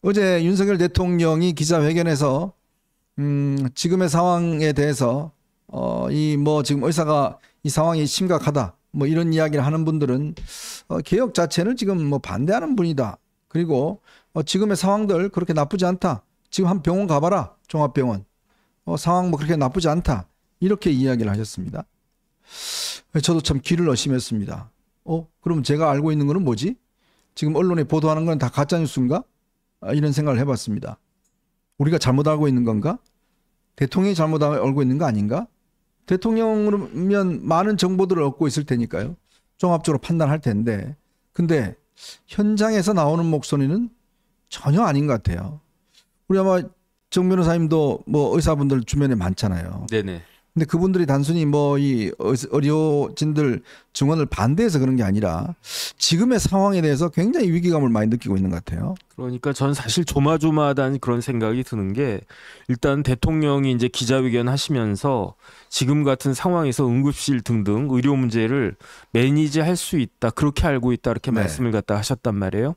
어제 윤석열 대통령이 기자회견에서 지금의 상황에 대해서 지금 의사가 이 상황이 심각하다 뭐 이런 이야기를 하는 분들은 개혁 자체는 지금 뭐 반대하는 분이다. 그리고 지금의 상황들 그렇게 나쁘지 않다. 지금 한 병원 가봐라. 종합병원. 상황 뭐 그렇게 나쁘지 않다. 이렇게 이야기를 하셨습니다. 저도 참 귀를 의심했습니다. 그럼 제가 알고 있는 거는 뭐지? 지금 언론에 보도하는 건 다 가짜뉴스인가? 이런 생각을 해봤습니다. 우리가 잘못 알고 있는 건가? 대통령이 잘못 알고 있는 거 아닌가? 대통령이면 많은 정보들을 얻고 있을 테니까요. 종합적으로 판단할 텐데. 근데 현장에서 나오는 목소리는 전혀 아닌 것 같아요. 우리 아마 정 변호사님도 뭐 의사분들 주변에 많잖아요. 네네. 근데 그분들이 단순히 뭐 이 의료진들 증언을 반대해서 그런 게 아니라 지금의 상황에 대해서 굉장히 위기감을 많이 느끼고 있는 것 같아요. 그러니까 전 사실 조마조마하다는 그런 생각이 드는 게 일단 대통령이 이제 기자회견 하시면서 지금 같은 상황에서 응급실 등등 의료 문제를 매니지할 수 있다. 그렇게 알고 있다. 이렇게 말씀을 갖다 하셨단 말이에요.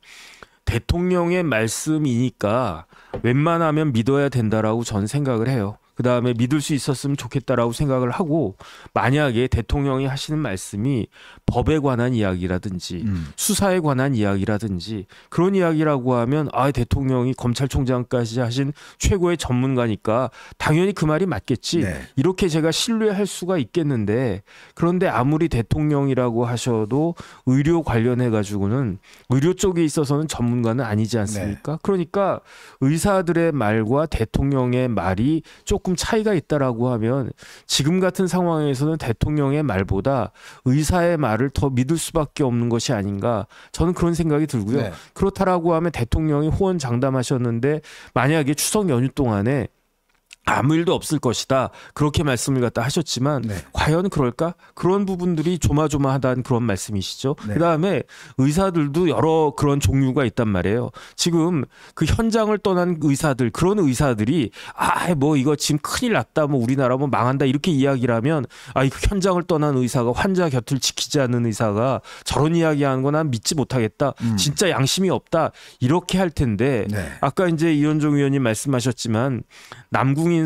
대통령의 말씀이니까 웬만하면 믿어야 된다라고 저는 생각을 해요. 그다음에 믿을 수 있었으면 좋겠다라고 생각을 하고 만약에 대통령이 하시는 말씀이 법에 관한 이야기라든지 수사에 관한 이야기라든지 그런 이야기라고 하면 대통령이 검찰총장까지 하신 최고의 전문가니까 당연히 그 말이 맞겠지. 이렇게 제가 신뢰할 수가 있겠는데 그런데 아무리 대통령이라고 하셔도 의료 관련해 가지고는 의료 쪽에 있어서는 전문가는 아니지 않습니까? 그러니까 의사들의 말과 대통령의 말이 조금 차이가 있다라고 하면 지금 같은 상황에서는 대통령의 말보다 의사의 말을 더 믿을 수밖에 없는 것이 아닌가 저는 그런 생각이 들고요. 그렇다라고 하면 대통령이 호언장담하셨는데 만약에 추석 연휴 동안에 아무 일도 없을 것이다. 그렇게 말씀을 갖다 하셨지만 과연 그럴까? 그런 부분들이 조마조마하다는 그런 말씀이시죠. 그다음에 의사들도 여러 그런 종류가 있단 말이에요. 지금 그 현장을 떠난 의사들 그런 의사들이 뭐 이거 지금 큰일 났다. 뭐 우리나라 뭐 망한다. 이렇게 이야기를 하면 이거 현장을 떠난 의사가 환자 곁을 지키지 않는 의사가 저런 이야기하는 거 난 믿지 못하겠다. 진짜 양심이 없다. 이렇게 할 텐데 아까 이제 이현종 의원님 말씀하셨지만 남궁인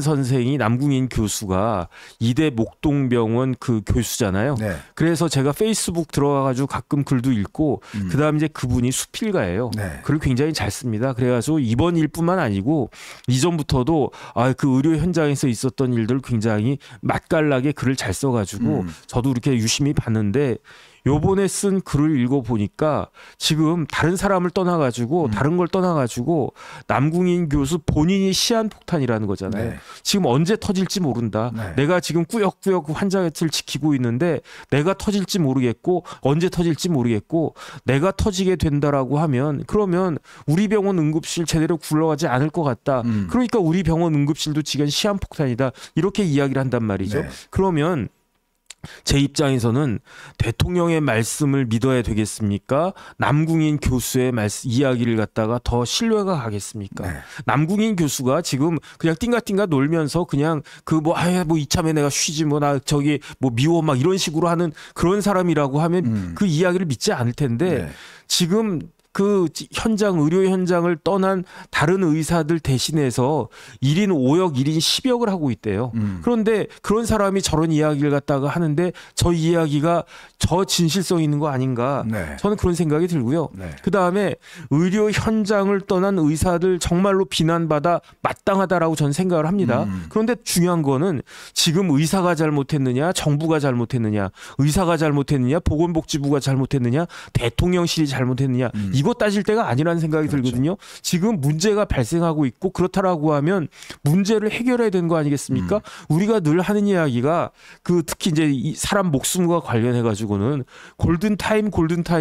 교수가 이대 목동병원 그 교수잖아요. 그래서 제가 페이스북 들어가가지고 가끔 글도 읽고 그다음 이제 그분이 수필가예요. 글을 굉장히 잘 씁니다. 그래가지고 이번 일뿐만 아니고 이전부터도 그 의료 현장에서 있었던 일들 굉장히 맛깔나게 글을 잘 써가지고 저도 이렇게 유심히 봤는데 요번에 쓴 글을 읽어보니까 지금 다른 사람을 떠나가지고 다른 걸 떠나가지고 남궁인 교수 본인이 시한폭탄이라는 거잖아요. 지금 언제 터질지 모른다. 내가 지금 꾸역꾸역 환자 곁을 지키고 있는데 내가 터질지 모르겠고 언제 터질지 모르겠고 내가 터지게 된다라고 하면 그러면 우리 병원 응급실 제대로 굴러가지 않을 것 같다. 그러니까 우리 병원 응급실도 지금 시한폭탄이다. 이렇게 이야기를 한단 말이죠. 그러면 제 입장에서는 대통령의 말씀을 믿어야 되겠습니까? 남궁인 교수의 이야기를 갖다가 더 신뢰가 가겠습니까? 남궁인 교수가 지금 그냥 띵가띵가 놀면서 그냥 뭐 이참에 내가 쉬지 나 저기 미워 막 이런 식으로 하는 그런 사람이라고 하면 그 이야기를 믿지 않을 텐데 지금 그 의료 현장을 떠난 다른 의사들 대신해서 1인 5역, 1인 10역을 하고 있대요. 그런데 그런 사람이 저런 이야기를 갖다가 하는데 저 이야기가 저 진실성 있는 거 아닌가 저는 그런 생각이 들고요. 그다음에 의료 현장을 떠난 의사들 정말로 비난받아 마땅하다라고 저는 생각을 합니다. 그런데 중요한 거는 지금 의사가 잘못했느냐 정부가 잘못했느냐 의사가 잘못했느냐 보건복지부가 잘못했느냐 대통령실이 잘못했느냐 이거 따질 때가 아니라는 생각이 들거든요. 지금 문제가 발생하고 있고 그렇다라고 하면 문제를 해결해야 되는 거 아니겠습니까? 우리가 늘 하는 이야기가 특히 이제 이 사람 목숨과 관련해 가지고는 골든타임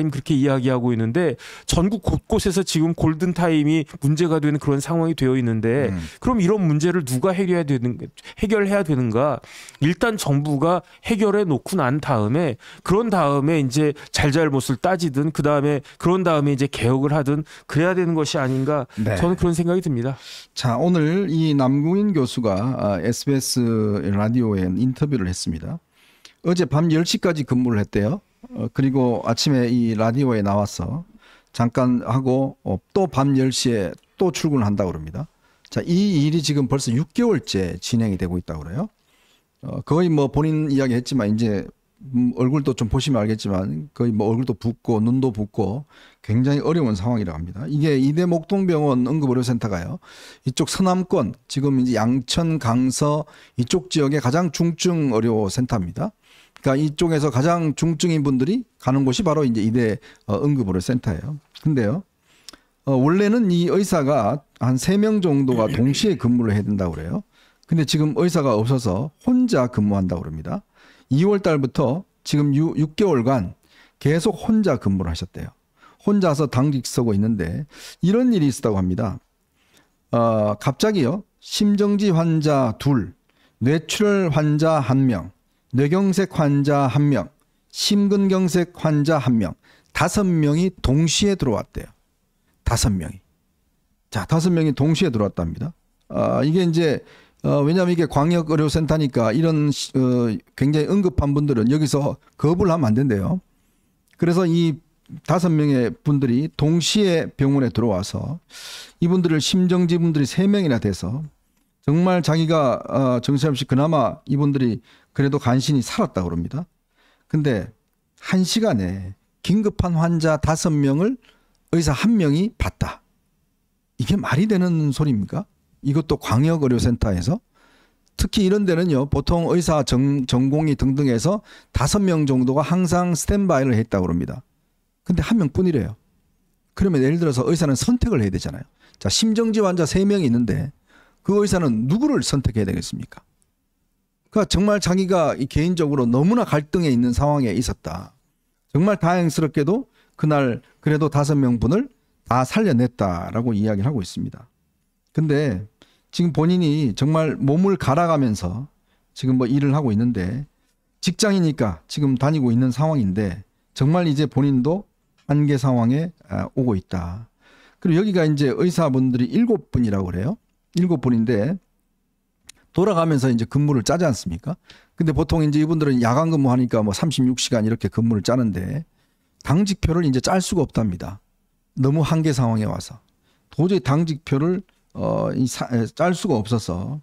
그렇게 이야기하고 있는데 전국 곳곳에서 지금 골든타임이 문제가 되는 그런 상황이 되어 있는데 그럼 이런 문제를 누가 해결해야 되는가? 일단 정부가 해결해 놓고 난 다음에 그런 다음에 이제 잘잘못을 따지든 그런 다음에 이제 개혁을 하든 그래야 되는 것이 아닌가 저는 그런 생각이 듭니다. 자, 오늘 이 남궁인 교수가 SBS 라디오에 인터뷰를 했습니다. 어제 밤 10시까지 근무를 했대요. 그리고 아침에 이 라디오에 나와서 잠깐 하고 또 밤 10시에 또 출근을 한다고 그럽니다. 자, 이 일이 지금 벌써 6개월째 진행이 되고 있다고 그래요. 거의 뭐 본인 이야기 했지만 이제 얼굴도 좀 보시면 알겠지만 거의 뭐 얼굴도 붓고 눈도 붓고 굉장히 어려운 상황이라고 합니다. 이게 이대 목동병원 응급의료센터가요. 이쪽 서남권 지금 이제 양천, 강서 이쪽 지역의 가장 중증 의료센터입니다. 그러니까 이쪽에서 가장 중증인 분들이 가는 곳이 바로 이제 이대 응급의료센터예요. 근데요. 원래는 이 의사가 한 3명 정도가 동시에 근무를 해야 된다고 그래요. 근데 지금 의사가 없어서 혼자 근무한다고 그럽니다. 2월 달부터 지금 6개월간 계속 혼자 근무를 하셨대요. 혼자서 당직 서고 있는데 이런 일이 있었다고 합니다. 갑자기요. 심정지 환자 2, 뇌출혈 환자 1명, 뇌경색 환자 1명, 심근경색 환자 1명, 5명이 동시에 들어왔대요. 5명이. 자, 5명이 동시에 들어왔답니다. 이게 이제 왜냐하면 이게 광역의료센터니까 이런 굉장히 응급한 분들은 여기서 거부를 하면 안 된대요. 그래서 이 5명의 분들이 동시에 병원에 들어와서 이분들을 심정지 분들이 3명이나 돼서 정말 자기가 정신없이 그나마 이분들이 그래도 간신히 살았다고 그럽니다. 근데 1시간에 긴급한 환자 5명을 의사 1명이 봤다. 이게 말이 되는 소리입니까? 이것도 광역의료센터에서 특히 이런 데는요. 보통 의사 전공의 등등해서 5명 정도가 항상 스탠바이를 했다고 합니다. 근데 1명뿐이래요. 그러면 예를 들어서 의사는 선택을 해야 되잖아요. 자, 심정지 환자 3명이 있는데 그 의사는 누구를 선택해야 되겠습니까? 그러니까 정말 자기가 개인적으로 너무나 갈등에 있는 상황에 있었다. 정말 다행스럽게도 그날 그래도 5명 분을 다 살려냈다라고 이야기를 하고 있습니다. 근데 지금 본인이 정말 몸을 갈아가면서 지금 뭐 일을 하고 있는데 직장이니까 지금 다니고 있는 상황인데 정말 이제 본인도 한계 상황에 오고 있다. 그리고 여기가 이제 의사분들이 7분이라고 그래요. 7분인데 돌아가면서 이제 근무를 짜지 않습니까? 근데 보통 이제 이분들은 야간 근무하니까 뭐 36시간 이렇게 근무를 짜는데 당직표를 이제 짤 수가 없답니다. 너무 한계 상황에 와서 도저히 당직표를 짤 수가 없어서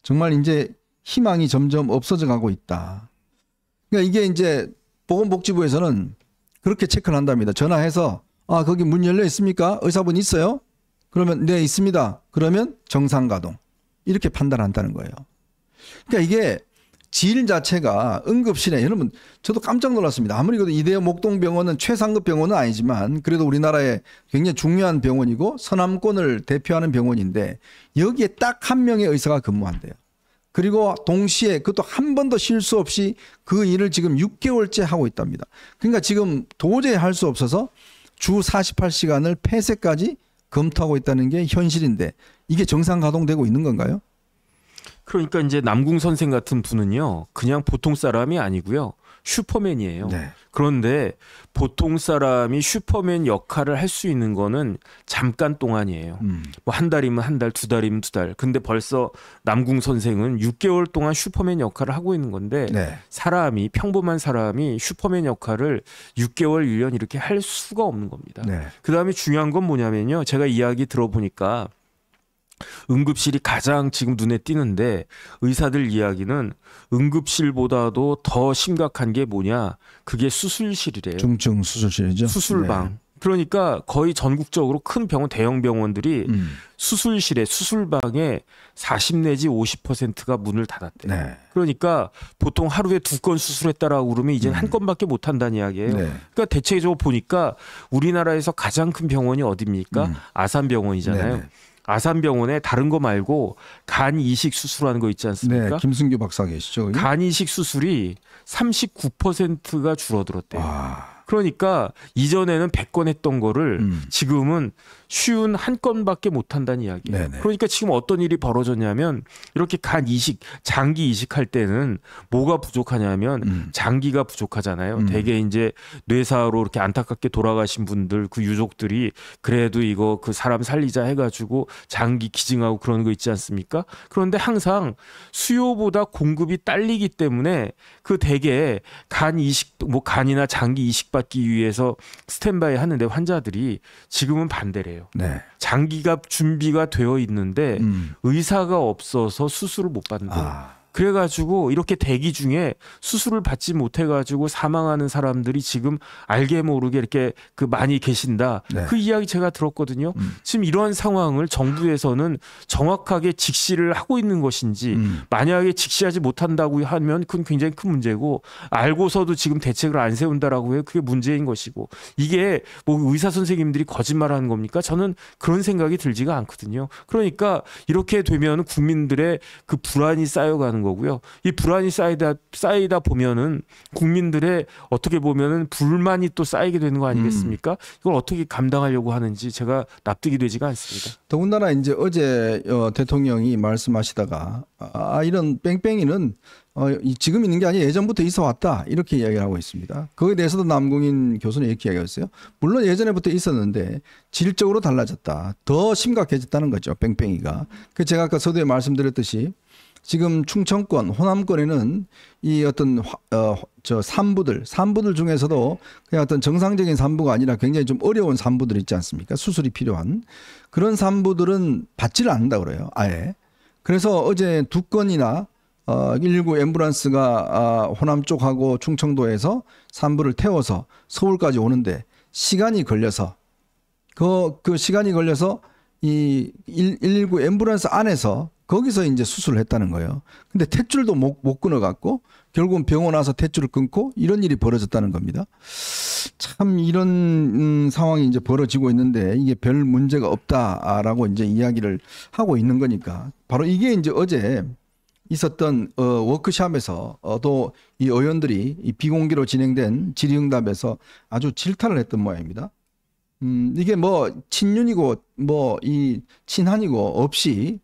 정말 이제 희망이 점점 없어져 가고 있다. 그러니까 이게 이제 보건복지부에서는 그렇게 체크를 한답니다. 전화해서 거기 문 열려 있습니까? 의사분 있어요? 그러면 네 있습니다. 그러면 정상 가동 이렇게 판단한다는 거예요. 그러니까 이게 질 자체가 응급실에 여러분 저도 깜짝 놀랐습니다. 아무리 그래도 이대 목동병원은 최상급 병원은 아니지만 그래도 우리나라의 굉장히 중요한 병원이고 서남권을 대표하는 병원인데 여기에 딱 1명의 의사가 근무한대요. 그리고 동시에 그것도 한 번도 실수 없이 그 일을 지금 6개월째 하고 있답니다. 그러니까 지금 도저히 할 수 없어서 주 48시간을 폐쇄까지 검토하고 있다는 게 현실인데 이게 정상 가동되고 있는 건가요? 그러니까 이제 남궁 선생 같은 분은요, 그냥 보통 사람이 아니고요, 슈퍼맨이에요. 네. 그런데 보통 사람이 슈퍼맨 역할을 할 수 있는 거는 잠깐 동안이에요. 뭐 한 달이면 한 달, 2달이면 2달. 근데 벌써 남궁 선생은 6개월 동안 슈퍼맨 역할을 하고 있는 건데 네. 사람이 평범한 사람이 슈퍼맨 역할을 6개월, 1년 이렇게 할 수가 없는 겁니다. 네. 그다음에 중요한 건 뭐냐면요, 제가 이야기 들어보니까 응급실이 가장 지금 눈에 띄는데 의사들 이야기는 응급실보다도 더 심각한 게 뭐냐, 그게 수술실이래요. 중증 수술실이죠. 수술방. 네. 그러니까 거의 전국적으로 큰 병원, 대형 병원들이 수술실에, 수술방에 40 내지 50%가 문을 닫았대요. 네. 그러니까 보통 하루에 2건 수술했다라고 그러면 이제는 한 건밖에 못 한다는 이야기예요. 네. 그러니까 대체적으로 보니까 우리나라에서 가장 큰 병원이 어디입니까? 아산병원이잖아요. 네네. 아산병원에 다른 거 말고 간 이식 수술하는 거 있지 않습니까? 네, 김승규 박사 계시죠? 거기? 간 이식 수술이 39%가 줄어들었대요. 와. 그러니까 이전에는 100건 했던 거를 지금은 쉬운 한 건밖에 못 한다는 이야기예요. 네네. 그러니까 지금 어떤 일이 벌어졌냐면 이렇게 간 이식, 장기 이식할 때는 뭐가 부족하냐면 장기가 부족하잖아요. 대개 이제 뇌사로 이렇게 안타깝게 돌아가신 분들 그 유족들이 그래도 이거 그 사람 살리자 해가지고 장기 기증하고 그런 거 있지 않습니까? 그런데 항상 수요보다 공급이 딸리기 때문에 그 대개 간 이식, 뭐 간이나 장기 이식 치료받기 위해서 스탠바이 하는데 환자들이 지금은 반대래요. 네. 장기가 준비가 되어 있는데 의사가 없어서 수술을 못 받는데요. 아. 그래가지고 이렇게 대기 중에 수술을 받지 못해가지고 사망하는 사람들이 지금 알게 모르게 이렇게 그 많이 계신다. 네. 그 이야기 제가 들었거든요. 지금 이런 상황을 정부에서는 정확하게 직시를 하고 있는 것인지 만약에 직시하지 못한다고 하면 그건 굉장히 큰 문제고 알고서도 지금 대책을 안 세운다라고 해요. 그게 문제인 것이고 이게 뭐 의사 선생님들이 거짓말하는 겁니까? 저는 그런 생각이 들지가 않거든요. 그러니까 이렇게 되면 국민들의 그 불안이 쌓여가는 거고요. 이 불안이 쌓이다 보면은 국민들의 어떻게 보면은 불만이 또 쌓이게 되는 거 아니겠습니까? 이걸 어떻게 감당하려고 하는지 제가 납득이 되지가 않습니다. 더군다나 이제 어제 대통령이 말씀하시다가 이런 뺑뺑이는 지금 있는 게 아니라 예전부터 있어 왔다 이렇게 이야기를 하고 있습니다. 그거에 대해서도 남궁인 교수는 이렇게 이야기했어요. 물론 예전에부터 있었는데 질적으로 달라졌다. 더 심각해졌다는 거죠. 뺑뺑이가. 그 제가 아까 서두에 말씀드렸듯이 지금 충청권, 호남권에는 이 어떤 산부들 중에서도 그냥 어떤 정상적인 산부가 아니라 굉장히 좀 어려운 산부들 있지 않습니까? 수술이 필요한 그런 산부들은 받지를 않는다 그래요. 아예. 그래서 어제 2건이나 119 앰뷸런스가 호남 쪽하고 충청도에서 산부를 태워서 서울까지 오는데 시간이 걸려서 그 시간이 걸려서 이 119 앰뷸런스 안에서 거기서 이제 수술을 했다는 거예요. 근데 탯줄도 못 끊어갖고 결국은 병원 와서 탯줄을 끊고 이런 일이 벌어졌다는 겁니다. 참 이런 상황이 이제 벌어지고 있는데 이게 별 문제가 없다라고 이제 이야기를 하고 있는 거니까 바로 이게 이제 어제 있었던 워크숍에서 또 이 의원들이 이 비공개로 진행된 질의응답에서 아주 질타를 했던 모양입니다. 이게 뭐 친윤이고 뭐 이 친한이고 없이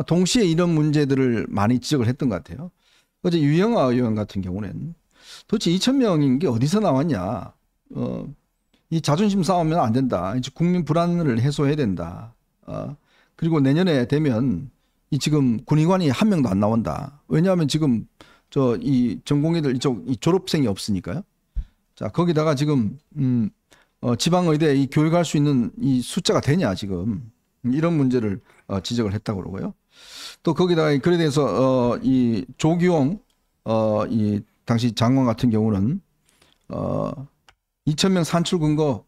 동시에 이런 문제들을 많이 지적을 했던 것 같아요. 어제 유영아 의원 같은 경우는 도대체 2,000명인 게 어디서 나왔냐. 이 자존심 싸우면 안 된다. 이제 국민 불안을 해소해야 된다. 그리고 내년에 되면 이 지금 군의관이 한 명도 안 나온다. 왜냐하면 지금 이 전공의들 이 졸업생이 없으니까요. 자, 거기다가 지금 지방의대 이 교육할 수 있는 이 숫자가 되냐 지금. 이런 문제를 지적을 했다고 그러고요. 또 거기다가 그에 대해서 이 조규용 이 당시 장관 같은 경우는 2,000명 산출 근거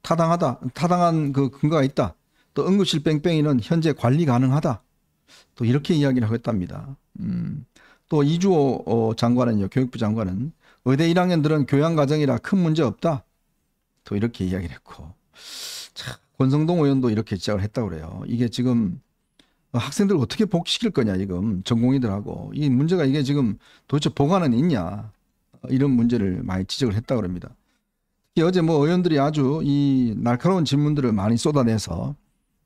타당한 그 근거가 있다. 또 응급실 뺑뺑이는 현재 관리 가능하다. 또 이렇게 이야기를 하고 있답니다. 또 이주호 장관은요, 교육부 장관은 의대 1학년들은 교양 과정이라 큰 문제 없다. 또 이렇게 이야기를 했고. 참. 권성동 의원도 이렇게 시작을 했다고 그래요. 이게 지금 학생들 어떻게 복귀시킬 거냐 지금 전공의들하고 이 문제가 이게 지금 도대체 보관은 있냐 이런 문제를 많이 지적을 했다고 합니다. 어제 뭐 의원들이 아주 이 날카로운 질문들을 많이 쏟아내서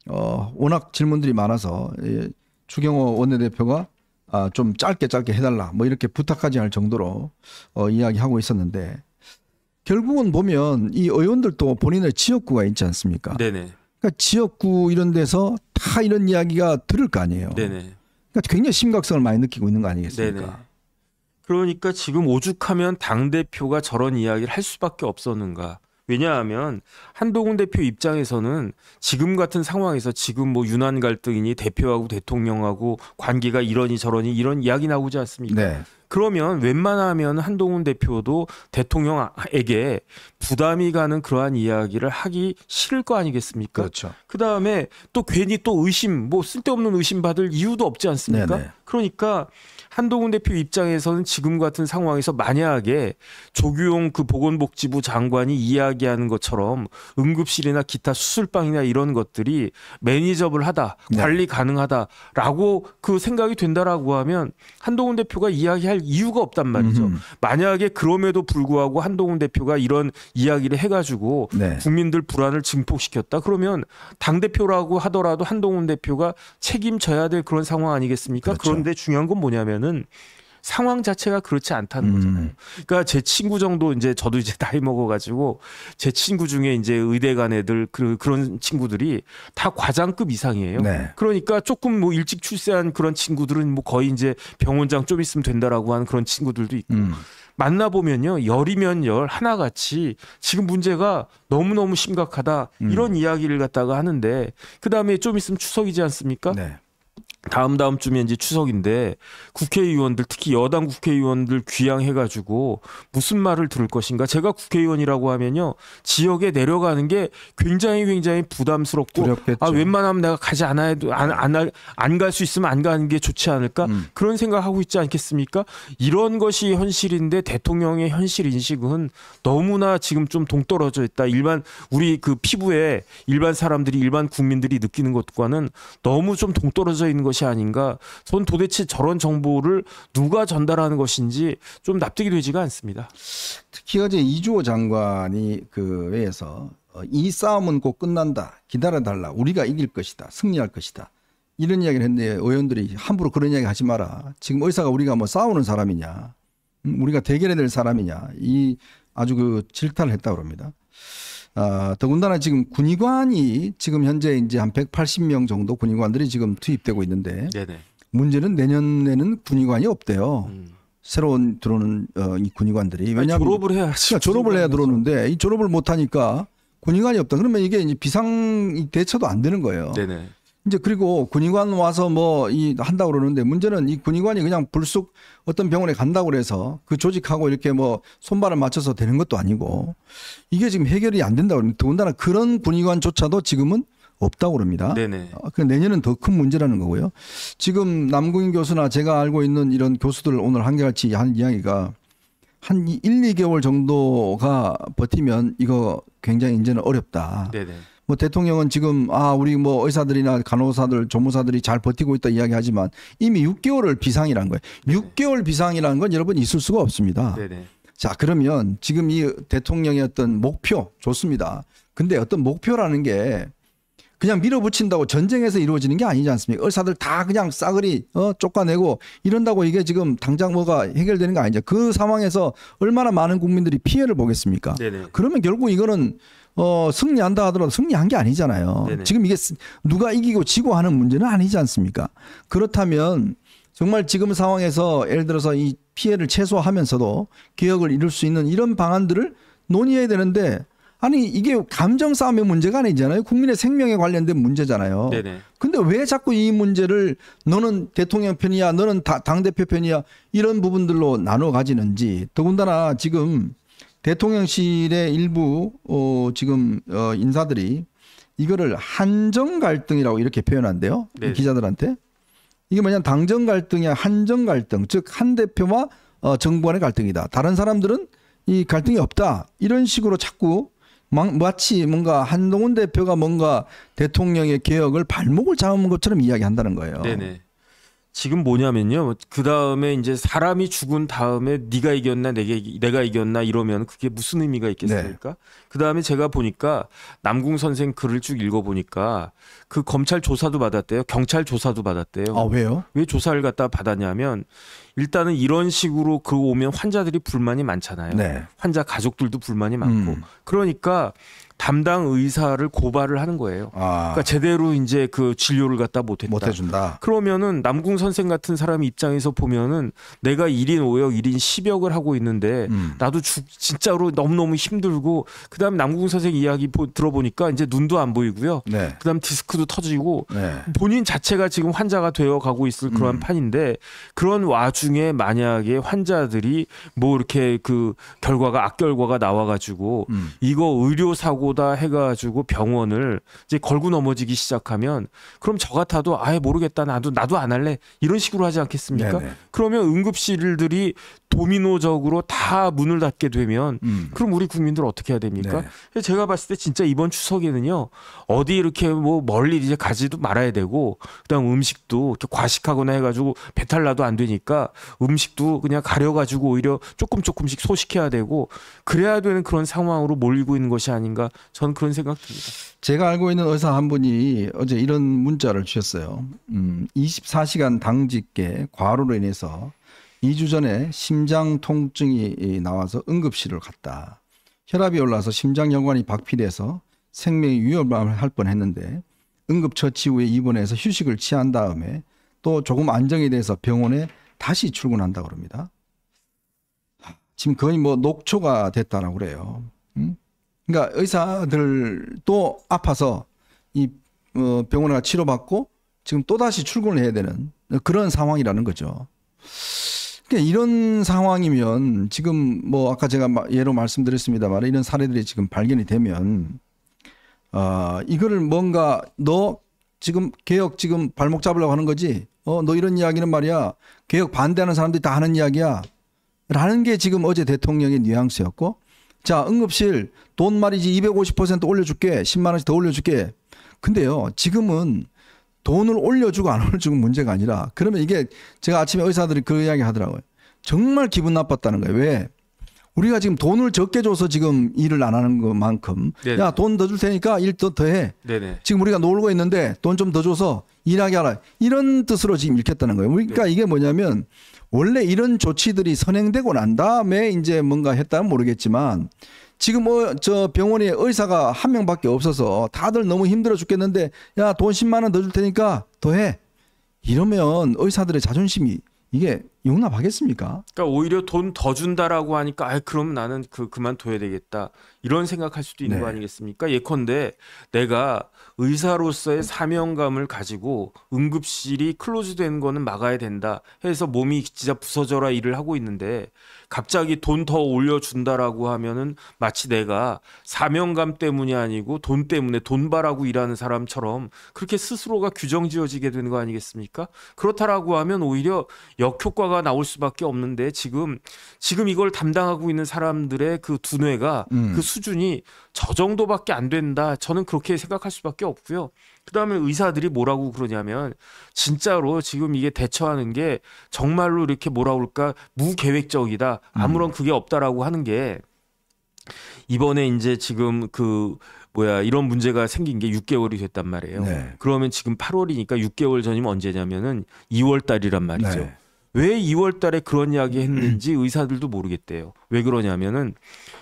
워낙 질문들이 많아서 추경호 원내대표가 좀 짧게 해달라 뭐 이렇게 부탁하지 않을 정도로 이야기하고 있었는데 결국은 보면 이 의원들도 본인의 지역구가 있지 않습니까? 네네. 그러니까 지역구 이런 데서 다 이런 이야기가 들을 거 아니에요. 네네. 그러니까 굉장히 심각성을 많이 느끼고 있는 거 아니겠습니까? 네네. 그러니까 지금 오죽하면 당대표가 저런 이야기를 할 수밖에 없었는가. 왜냐하면 한동훈 대표 입장에서는 지금 같은 상황에서 지금 뭐 윤한 갈등이니 대표하고 대통령하고 관계가 이러니 저러니 이런 이야기 나오지 않습니까? 네. 그러면 웬만하면 한동훈 대표도 대통령에게 부담이 가는 그러한 이야기를 하기 싫을 거 아니겠습니까? 그렇죠. 그다음에 또 괜히 또 의심, 뭐 쓸데없는 의심 받을 이유도 없지 않습니까? 네네. 그러니까 한동훈 대표 입장에서는 지금 같은 상황에서 만약에 조규용 그 보건복지부 장관이 이야기하는 것처럼 응급실이나 기타 수술방이나 이런 것들이 매니저블하다, 네. 관리 가능하다라고 그 생각이 된다라고 하면 한동훈 대표가 이야기할 이유가 없단 말이죠. 만약에 그럼에도 불구하고 한동훈 대표가 이런 이야기를 해가지고 네. 국민들 불안을 증폭시켰다. 그러면 당대표라고 하더라도 한동훈 대표가 책임져야 될 그런 상황 아니겠습니까? 그렇죠. 그런데 중요한 건 뭐냐면은 상황 자체가 그렇지 않다는 거잖아요. 그러니까 제 친구 정도 이제 저도 이제 나이 먹어가지고 제 친구 중에 이제 의대 간 애들 그런 친구들이 다 과장급 이상이에요. 네. 그러니까 조금 뭐 일찍 출세한 그런 친구들은 뭐 거의 이제 병원장 좀 있으면 된다라고 하는 그런 친구들도 있고 만나보면요. 열이면 열 하나같이 지금 문제가 너무너무 심각하다. 이런 이야기를 갖다가 하는데 그다음에 좀 있으면 추석이지 않습니까? 네. 다음 주면 이제 추석인데 국회의원들 특히 여당 국회의원들 귀향해가지고 무슨 말을 들을 것인가. 제가 국회의원이라고 하면요. 지역에 내려가는 게 굉장히 부담스럽고 두렵겠죠. 아 웬만하면 내가 가지 않아야 해도 안 갈 수 있으면 안 가는 게 좋지 않을까. 그런 생각하고 있지 않겠습니까? 이런 것이 현실인데 대통령의 현실 인식은 너무나 지금 좀 동떨어져 있다. 우리 그 피부에 일반 사람들이 일반 국민들이 느끼는 것과는 너무 좀 동떨어져 있는 것이 아닌가. 전 도대체 저런 정보를 누가 전달하는 것인지 좀 납득이 되지가 않습니다. 특히 어제 이주호 장관이 그 외에서 이 싸움은 곧 끝난다. 기다려달라. 우리가 이길 것이다. 승리할 것이다. 이런 이야기를 했는데 의원들이 함부로 그런 이야기 하지 마라. 지금 의사가 우리가 뭐 싸우는 사람이냐. 우리가 대결해야 될 사람이냐. 이 아주 그 질타를 했다고 합니다. 더군다나 지금 군의관이 지금 현재 이제 한 180명 정도 군의관들이 지금 투입되고 있는데 네네. 문제는 내년에는 군의관이 없대요. 새로운 들어오는 이 군의관들이 왜냐하면 졸업을 해야지. 그러니까 졸업을 해야 들어오는데 이 졸업을 못 하니까 군의관이 없다. 그러면 이게 이제 비상 대처도 안 되는 거예요. 네네. 이제 그리고 군의관 와서 뭐 한다고 그러는데 문제는 이 군의관이 그냥 불쑥 어떤 병원에 간다고 그래서 그 조직하고 이렇게 뭐 손발을 맞춰서 되는 것도 아니고 이게 지금 해결이 안 된다고 그럽니다. 더군다나 그런 군의관조차도 지금은 없다고 그럽니다. 네네. 그 내년은 더 큰 문제라는 거고요. 지금 남궁인 교수나 제가 알고 있는 이런 교수들 오늘 한결같이 한 이야기가 한 1, 2개월 정도가 버티면 이거 굉장히 이제는 어렵다. 네네. 뭐 대통령은 지금 우리 뭐 의사들이나 간호사들, 조무사들이 잘 버티고 있다 이야기하지만 이미 6개월을 비상이라는 거예요. 6개월 비상이라는 건 여러분 있을 수가 없습니다. 네네. 자, 그러면 지금 이 대통령의 어떤 목표 좋습니다. 근데 어떤 목표라는 게 그냥 밀어붙인다고 전쟁에서 이루어지는 게 아니지 않습니까? 의사들 다 그냥 싸그리 쫓아내고 이런다고 이게 지금 당장 뭐가 해결되는 거 아니죠. 그 상황에서 얼마나 많은 국민들이 피해를 보겠습니까? 네네. 그러면 결국 이거는 승리한다 하더라도 승리한 게 아니잖아요. 네네. 지금 이게 누가 이기고 지고 하는 문제는 아니지 않습니까? 그렇다면 정말 지금 상황에서 예를 들어서 이 피해를 최소화하면서도 개혁을 이룰 수 있는 이런 방안들을 논의해야 되는데 아니 이게 감정 싸움의 문제가 아니잖아요. 국민의 생명에 관련된 문제잖아요. 네네. 근데 왜 자꾸 이 문제를 너는 대통령 편이야, 너는 당대표 편이야 이런 부분들로 나눠 가지는지. 더군다나 지금 대통령실의 일부 지금 인사들이 이거를 한정 갈등이라고 이렇게 표현한대요. 네. 기자들한테. 이게 뭐냐 당정 갈등이야 한정 갈등. 즉 한 대표와 정부 간의 갈등이다. 다른 사람들은 이 갈등이 없다. 이런 식으로 자꾸 마치 뭔가 한동훈 대표가 뭔가 대통령의 개혁을 발목을 잡은 것처럼 이야기한다는 거예요. 네네. 지금 뭐냐면요. 그 다음에 이제 사람이 죽은 다음에 네가 이겼나 내가 이겼나 이러면 그게 무슨 의미가 있겠습니까? 네. 그 다음에 제가 보니까 남궁 선생 글을 쭉 읽어보니까 그 검찰 조사도 받았대요. 경찰 조사도 받았대요. 왜요? 왜 조사를 갖다 받았냐면 일단은 이런 식으로 그 오면 환자들이 불만이 많잖아요. 네. 환자 가족들도 불만이 많고 그러니까 담당 의사를 고발을 하는 거예요. 그러니까 제대로 이제 그 진료를 갖다 못했다. 못 해준다. 그러면은 남궁 선생 같은 사람 입장에서 보면은 내가 1인 5역, 1인 10역을 하고 있는데 나도 진짜로 너무너무 힘들고 그다음 남궁 선생 이야기 들어보니까 이제 눈도 안 보이고요. 네. 그다음 디스크도 터지고 네. 본인 자체가 지금 환자가 되어 가고 있을 그런 판인데 그런 와중에 만약에 환자들이 뭐 이렇게 그 결과가 악결과가 나와가지고 이거 의료 사고다 해가지고 병원을 이제 걸고 넘어지기 시작하면 그럼 저 같아도 아예 모르겠다 나도 안 할래 이런 식으로 하지 않겠습니까? 네네. 그러면 응급실들이 도미노적으로 다 문을 닫게 되면 그럼 우리 국민들 어떻게 해야 됩니까? 네. 제가 봤을 때 진짜 이번 추석에는요 어디 이렇게 뭐 멀리 이제 가지도 말아야 되고 그다음 음식도 이렇게 과식하거나 해가지고 배탈 나도 안 되니까 음식도 그냥 가려가지고 오히려 조금씩 소식해야 되고 그래야 되는 그런 상황으로 몰리고 있는 것이 아닌가 저는 그런 생각 듭니다. 제가 알고 있는 의사 한 분이 어제 이런 문자를 주셨어요. 24시간 당직계 과로로 인해서 2주 전에 심장 통증이 나와서 응급실을 갔다. 혈압이 올라서 심장혈관이 박피돼서 생명이 위험할 뻔했는데 응급처치 후에 입원해서 휴식을 취한 다음에 또 조금 안정이 돼서 병원에 다시 출근한다고 합니다. 지금 거의 뭐 녹초가 됐다라고 그래요. 그러니까 의사들도 아파서 이 병원에 치료받고 지금 또다시 출근을 해야 되는 그런 상황이라는 거죠. 그러니까 이런 상황이면 지금 뭐 아까 제가 예로 말씀드렸습니다만 이런 사례들이 지금 발견이 되면 이거를 뭔가 너 지금 개혁 지금 발목 잡으려고 하는 거지? 너 이런 이야기는 말이야. 개혁 반대하는 사람들이 다 하는 이야기야. 라는 게 지금 어제 대통령의 뉘앙스였고, 자, 응급실 돈 말이지 250% 올려줄게. 10만 원씩 더 올려줄게. 근데요, 지금은 돈을 올려주고 안 올려주고 문제가 아니라, 그러면 이게 제가 아침에 의사들이 그 이야기 하더라고요. 정말 기분 나빴다는 거예요. 왜? 우리가 지금 돈을 적게 줘서 지금 일을 안 하는 것만큼, 네네. 야, 돈 더 줄 테니까 일 더 해. 네네. 지금 우리가 놀고 있는데 돈 좀 더 줘서 일하게 하라. 이런 뜻으로 지금 읽혔다는 거예요. 그러니까 이게 뭐냐면 원래 이런 조치들이 선행되고 난 다음에 이제 뭔가 했다면 모르겠지만 지금 저 병원에 의사가 한 명밖에 없어서 다들 너무 힘들어 죽겠는데 야, 돈 10만 원 더 줄 테니까 더 해. 이러면 의사들의 자존심이 이게 용납하겠습니까? 그러니까 오히려 돈 더 준다라고 하니까 그럼 나는 그만둬야 되겠다. 이런 생각할 수도 있는 네. 거 아니겠습니까? 예컨대 내가 의사로서의 사명감을 가지고 응급실이 클로즈되는 거는 막아야 된다 해서 몸이 진짜 부서져라 일을 하고 있는데 갑자기 돈 더 올려준다라고 하면은 마치 내가 사명감 때문이 아니고 돈 때문에 돈 바라고 일하는 사람처럼 그렇게 스스로가 규정지어지게 되는 거 아니겠습니까? 그렇다라고 하면 오히려 역효과가 나올 수밖에 없는데 지금 이걸 담당하고 있는 사람들의 그 두뇌가 그 수준이 저 정도밖에 안 된다. 저는 그렇게 생각할 수밖에 없고요. 그다음에 의사들이 뭐라고 그러냐면 진짜로 지금 이게 대처하는 게 정말로 이렇게 뭐라 그럴까 무계획적이다. 아무런 그게 없다라고 하는 게 이번에 이제 지금 이런 문제가 생긴 게 6개월이 됐단 말이에요. 네. 그러면 지금 8월이니까 6개월 전이면 언제냐면은 2월 달이란 말이죠. 네. 왜 2월 달에 그런 이야기 했는지 의사들도 모르겠대요. 왜 그러냐면은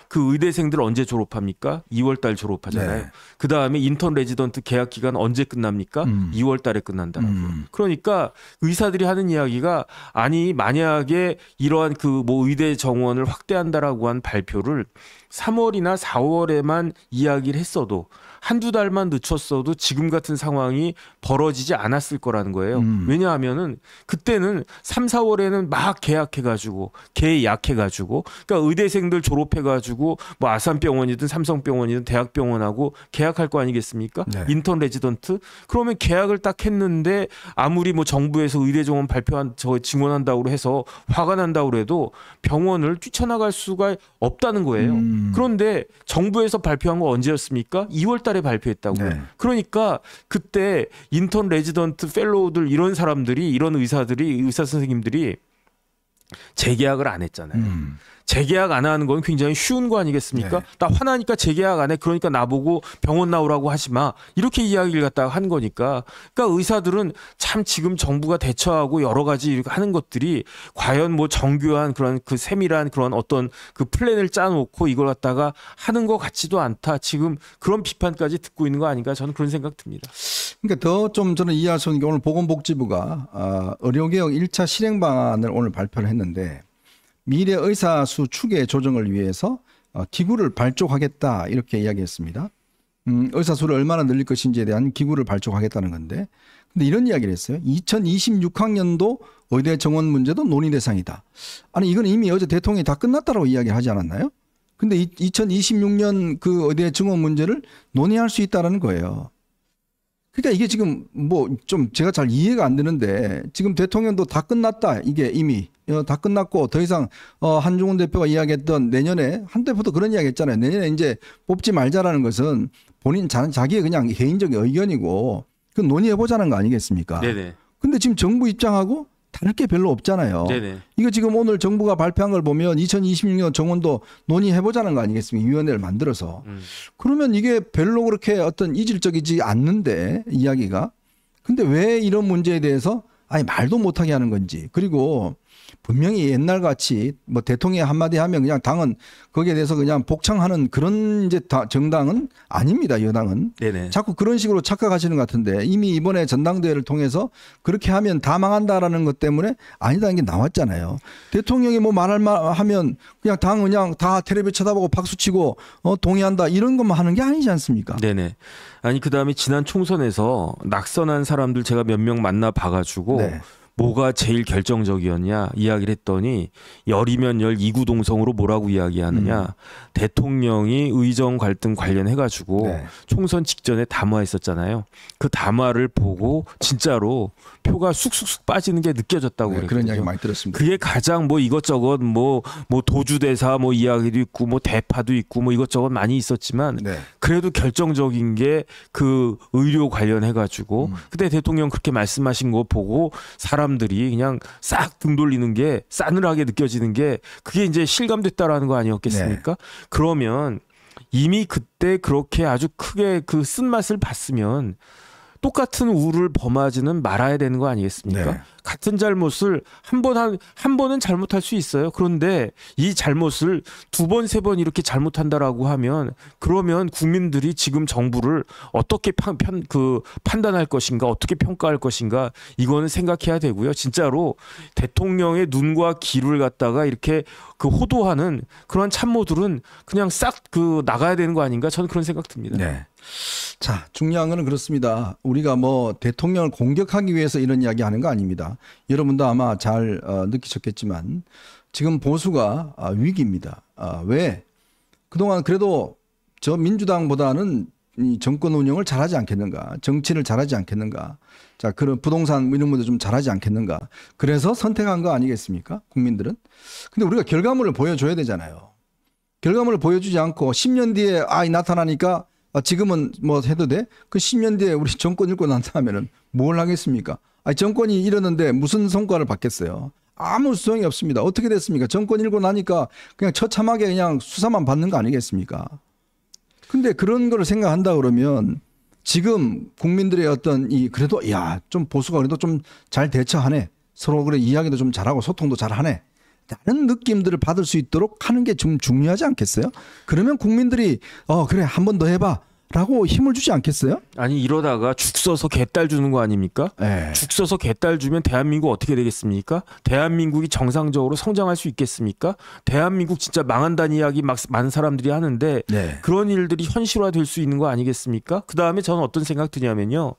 그 의대생들 언제 졸업합니까? 2월 달 졸업하잖아요. 네. 그다음에 인턴 레지던트 계약 기간 언제 끝납니까? 2월 달에 끝난다라고요. 그러니까 의사들이 하는 이야기가 아니 만약에 이러한 의대 정원을 확대한다라고 한 발표를 3월이나 4월에만 이야기를 했어도 한두 달만 늦췄어도 지금 같은 상황이 벌어지지 않았을 거라는 거예요. 왜냐하면은 그때는 3, 4월에는 막 계약해가지고 계약해가지고 그러니까 의대생들 졸업해가지고 뭐 아산병원이든 삼성병원이든 대학병원하고 계약할 거 아니겠습니까? 네. 인턴 레지던트 그러면 계약을 딱 했는데 아무리 뭐 정부에서 의대 정원 증원한다고 해서 화가 난다고 해도 병원을 뛰쳐나갈 수가 없다는 거예요. 그런데 정부에서 발표한 거 언제였습니까? 2월 달에 발표했다고요. 네. 그러니까 그때 인턴 레지던트 펠로우들 이런 사람들이 이런 의사 선생님들이 재계약을 안 했잖아요. 재계약 안 하는 건 굉장히 쉬운 거 아니겠습니까? 네. 나 화나니까 재계약 안 해. 그러니까 나보고 병원 나오라고 하지 마. 이렇게 이야기를 갖다가 한 거니까. 그러니까 의사들은 참 지금 정부가 대처하고 여러 가지 이렇게 하는 것들이 과연 뭐 정교한 그런 그 세밀한 그런 어떤 그 플랜을 짜놓고 이걸 갖다가 하는 것 같지도 않다. 지금 그런 비판까지 듣고 있는 거 아닌가 저는 그런 생각 듭니다. 그러니까 더 좀 저는 이해할 수 있는 게 오늘 보건복지부가 의료개혁 1차 실행 방안을 오늘 발표를 했는데 미래 의사 수 추계 조정을 위해서 기구를 발족하겠다 이렇게 이야기했습니다. 의사 수를 얼마나 늘릴 것인지에 대한 기구를 발족하겠다는 건데 근데 이런 이야기를 했어요. 2026학년도 의대 정원 문제도 논의 대상이다. 아니 이건 이미 어제 대통령이 다 끝났다라고 이야기를 하지 않았나요? 근데 2026년 그 의대 정원 문제를 논의할 수 있다라는 거예요. 그러니까 이게 지금 뭐 좀 제가 잘 이해가 안 되는데 지금 대통령도 다 끝났다. 이게 이미 다 끝났고 더 이상 한중훈 대표가 이야기했던 내년에 한 대표도 그런 이야기 했잖아요. 내년에 이제 뽑지 말자라는 것은 본인 자기의 그냥 개인적인 의견이고 그 논의해보자는 거 아니겠습니까? 네네. 근데 지금 정부 입장하고 다를 게 별로 없잖아요. 네네. 이거 지금 오늘 정부가 발표한 걸 보면 2026년 정원도 논의해보자는 거 아니겠습니까? 위원회를 만들어서. 그러면 이게 별로 그렇게 어떤 이질적이지 않는데 이야기가. 근데 왜 이런 문제에 대해서 아니 말도 못하게 하는 건지. 그리고 분명히 옛날 같이 뭐 대통령이 한마디 하면 그냥 당은 거기에 대해서 그냥 복창하는 그런 이제 정당은 아닙니다. 여당은. 네네. 자꾸 그런 식으로 착각하시는 것 같은데 이미 이번에 전당대회를 통해서 그렇게 하면 다 망한다라는 것 때문에 아니다는 게 나왔잖아요. 대통령이 뭐 하면 그냥 당 그냥 다 텔레비 쳐다보고 박수치고 동의한다 이런 것만 하는 게 아니지 않습니까? 네네. 아니 그다음에 지난 총선에서 낙선한 사람들 제가 몇 명 만나 봐가지고 네. 뭐가 제일 결정적이었냐 이야기를 했더니 열이면 열 이구동성으로 뭐라고 이야기하느냐 대통령이 의정 갈등 관련해가지고 네. 총선 직전에 담화했었잖아요. 그 담화를 보고 진짜로 표가 쑥쑥쑥 빠지는 게 느껴졌다고 네, 그랬거든요. 그런 이야기 많이 들었습니다. 그게 가장 뭐 이것저것 뭐 도주대사 뭐 이야기도 있고 뭐 대파도 있고 뭐 이것저것 많이 있었지만 네. 그래도 결정적인 게 그 의료 관련해가지고 그때 대통령 그렇게 말씀하신 거 보고 사람들이 그냥 싹 등 돌리는 게 싸늘하게 느껴지는 게 그게 이제 실감됐다라는 거 아니었겠습니까? 그러면 이미 그때 그렇게 아주 크게 그 쓴맛을 봤으면 똑같은 우를 범하지는 말아야 되는 거 아니겠습니까? 네. 같은 잘못을 한 번은 잘못할 수 있어요. 그런데 이 잘못을 두 번, 세 번 이렇게 잘못한다라고 하면 그러면 국민들이 지금 정부를 어떻게 판단할 것인가, 어떻게 평가할 것인가 이거는 생각해야 되고요. 진짜로 대통령의 눈과 귀를 갖다가 이렇게 그 호도하는 그런 참모들은 그냥 싹 나가야 되는 거 아닌가? 저는 그런 생각 듭니다. 네. 자, 중요한 거는 그렇습니다. 우리가 뭐 대통령을 공격하기 위해서 이런 이야기 하는 거 아닙니다. 여러분도 아마 잘 느끼셨겠지만 지금 보수가 위기입니다. 왜? 그동안 그래도 저 민주당보다는 이 정권 운영을 잘하지 않겠는가? 정치를 잘하지 않겠는가? 자, 그런 부동산 이런 것도 좀 잘하지 않겠는가? 그래서 선택한 거 아니겠습니까? 국민들은. 근데 우리가 결과물을 보여줘야 되잖아요. 결과물을 보여주지 않고 10년 뒤에 나타나니까 지금은 뭐 해도 돼? 그 10년 뒤에 우리 정권 잃고 나타나면은 뭘 하겠습니까? 정권이 이러는데 무슨 성과를 받겠어요? 아무 소용이 없습니다. 어떻게 됐습니까? 정권 잃고 나니까 그냥 처참하게 그냥 수사만 받는 거 아니겠습니까? 근데 그런 거를 생각한다 그러면 지금 국민들의 어떤 그래도 좀 보수가 그래도 좀 잘 대처하네. 서로 그래 이야기도 좀 잘하고 소통도 잘하네. 다른 느낌들을 받을 수 있도록 하는 게 좀 중요하지 않겠어요? 그러면 국민들이 그래 한 번 더 해봐 라고 힘을 주지 않겠어요? 아니 이러다가 죽 써서 개딸 주는 거 아닙니까? 네. 죽 써서 개딸 주면 대한민국 어떻게 되겠습니까? 대한민국이 정상적으로 성장할 수 있겠습니까? 대한민국 진짜 망한다는 이야기 막 많은 사람들이 하는데 네. 그런 일들이 현실화될 수 있는 거 아니겠습니까? 그다음에 저는 어떤 생각 드냐면요.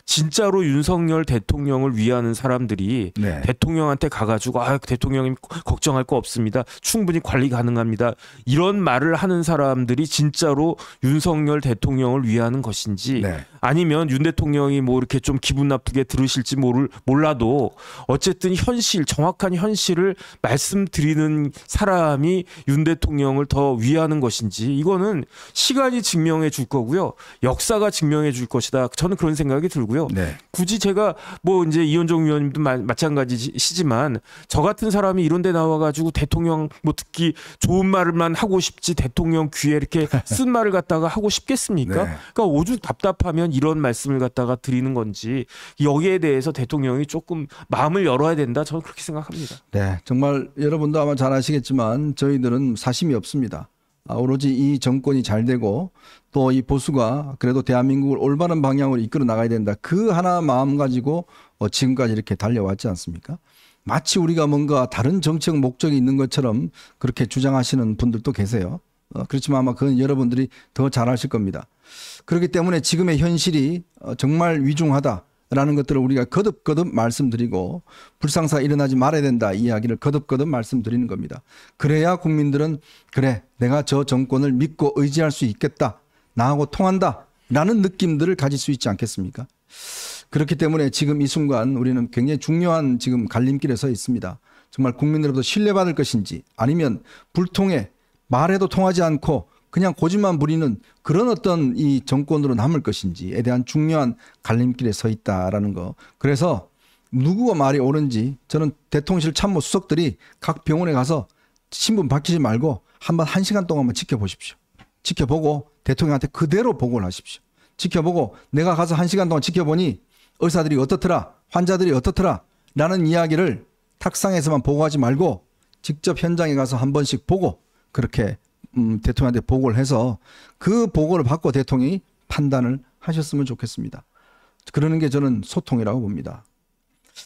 진짜로 윤석열 대통령을 위하는 사람들이 네. 대통령한테 가가지고 대통령님 걱정할 거 없습니다. 충분히 관리 가능합니다. 이런 말을 하는 사람들이 진짜로 윤석열 대통령을 위하는 것인지 네. 아니면 윤 대통령이 뭐 이렇게 좀 기분 나쁘게 들으실지 몰라도 어쨌든 정확한 현실을 말씀드리는 사람이 윤 대통령을 더 위하는 것인지 이거는 시간이 증명해 줄 거고요. 역사가 증명해 줄 것이다. 저는 그런 생각이 들고요. 네. 굳이 제가 뭐 이제 이현종 의원님도 마찬가지시지만 저 같은 사람이 이런 데 나와가지고 대통령 뭐 듣기 좋은 말만 하고 싶지 대통령 귀에 이렇게 쓴 말을 갖다가 하고 싶겠습니까? 네. 그러니까 오죽 답답하면 이런 말씀을 갖다가 드리는 건지 여기에 대해서 대통령이 조금 마음을 열어야 된다. 저는 그렇게 생각합니다. 네, 정말 여러분도 아마 잘 아시겠지만 저희들은 사심이 없습니다. 오로지 이 정권이 잘 되고 또 이 보수가 그래도 대한민국을 올바른 방향으로 이끌어 나가야 된다. 그 하나 마음 가지고 지금까지 이렇게 달려왔지 않습니까? 마치 우리가 뭔가 다른 정책 목적이 있는 것처럼 그렇게 주장하시는 분들도 계세요. 그렇지만 아마 그건 여러분들이 더 잘 아실 겁니다. 그렇기 때문에 지금의 현실이 정말 위중하다라는 것들을 우리가 거듭거듭 말씀드리고 불상사 일어나지 말아야 된다 이야기를 거듭거듭 말씀드리는 겁니다. 그래야 국민들은 그래 내가 저 정권을 믿고 의지할 수 있겠다. 나하고 통한다라는 느낌들을 가질 수 있지 않겠습니까? 그렇기 때문에 지금 이 순간 우리는 굉장히 중요한 지금 갈림길에 서 있습니다. 정말 국민들로부터 신뢰받을 것인지 아니면 불통해 말해도 통하지 않고 그냥 고집만 부리는 그런 어떤 이 정권으로 남을 것인지에 대한 중요한 갈림길에 서 있다라는 거. 그래서 누구가 말이 옳은지 저는 대통령실 참모 수석들이 각 병원에 가서 신분 밝히지 말고 한번 1시간 동안만 지켜보십시오. 지켜보고 대통령한테 그대로 보고를 하십시오. 지켜보고 내가 가서 1시간 동안 지켜보니 의사들이 어떻더라, 환자들이 어떻더라 라는 이야기를 탁상에서만 보고하지 말고 직접 현장에 가서 한 번씩 보고 그렇게 대통령한테 보고를 해서 그 보고를 받고 대통령이 판단을 하셨으면 좋겠습니다. 그러는 게 저는 소통이라고 봅니다.